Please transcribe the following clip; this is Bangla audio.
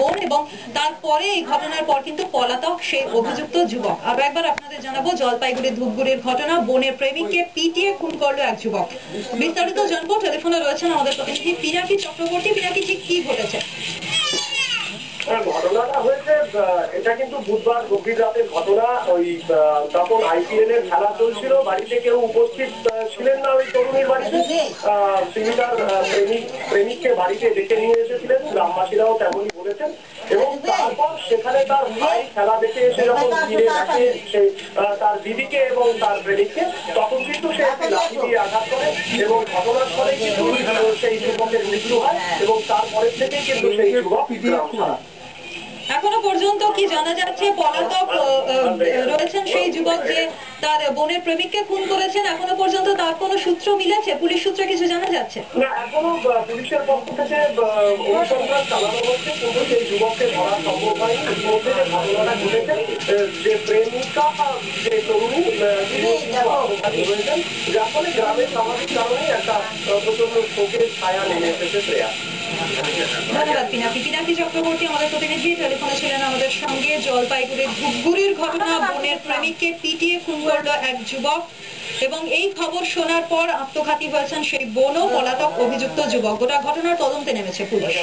বোন এবং তারপরে এই ঘটনার পর কিন্তু পলাতক সেই অভিযুক্ত যুবক। আরো একবার আপনাদের জানাবো, জলপাইগুড়ি ধূপগুড়ির ঘটনা, বোনের প্রেমিককে পিটিয়ে খুন করলো এক যুবক। বিস্তারিত জানবো, টেলিফোনে রয়েছেন আমাদের প্রতিনিধি পিনাকি চক্রবর্তী। পিনাকি, ঠিক কি ঘটেছে? ঘটনাটা হয়েছে, এটা কিন্তু বুধবার গভীর রাতের ঘটনা। ওই তখন আইপিএল এর খেলা চলছিল, বাড়িতে কেউ উপস্থিত ছিলেন না ওই তরুণীর বাড়িতে। তিনি তার প্রেমিককে বাড়িতে ডেকে নিয়ে এসেছিলেন, গ্রামবাসীরাও তেমনই বলেছেন। এবং তারপর সেখানে তার ভাই খেলা দেখে এসে যখন ফিরে দেখে তার দিদিকে এবং তার প্রেমিককে, তখন কিন্তু সে একটি লাঠি দিয়ে আঘাত করে এবং ঘটনার ফলে কিন্তু সেই যুবকের মৃত্যু হয় এবং তারপরের থেকেই কিন্তু সেই যুবক গ্রাম ছাড়া। এখনো পর্যন্ত কি জানা যাচ্ছে পলাতক রয়েছেন সেই যুবক যে তার বোনের প্রেমিককে খুন করেছেন? এখনো পর্যন্ত তার কোনো সূত্র মিলেছে? পুলিশ সূত্রে কিছু জানা যাচ্ছে না, এখনো পুলিশের পক্ষ থেকে অনুসন্ধান চালানো হচ্ছে, কিন্তু সেই যুবককে ধরা সম্ভব হয়নি। ইতিমধ্যে যে ঘটনাটা ঘটেছে, যে প্রেমিকা যে তরুণী রয়েছেন, যার ফলে গ্রামের সামাজিক কারণে একটা প্রচন্ড শোকের ছায়া নেমে এসেছে। শ্রেয়া, ধন্যবাদ পিনাকি। পিনাকি চক্রবর্তী আমাদের প্রতিনিধি, টেলিফোনে ছিলেন আমাদের সঙ্গে। জলপাইগুড়ির ধূপগুড়ির ঘটনা, বোনের প্রেমিককে পিটিয়ে খুন করলো এক যুবক এবং এই খবর শোনার পর আত্মঘাতী হয়েছেন সেই বোনও পলাতক অভিযুক্ত যুবক। গোটা ঘটনার তদন্তে নেমেছে পুলিশ।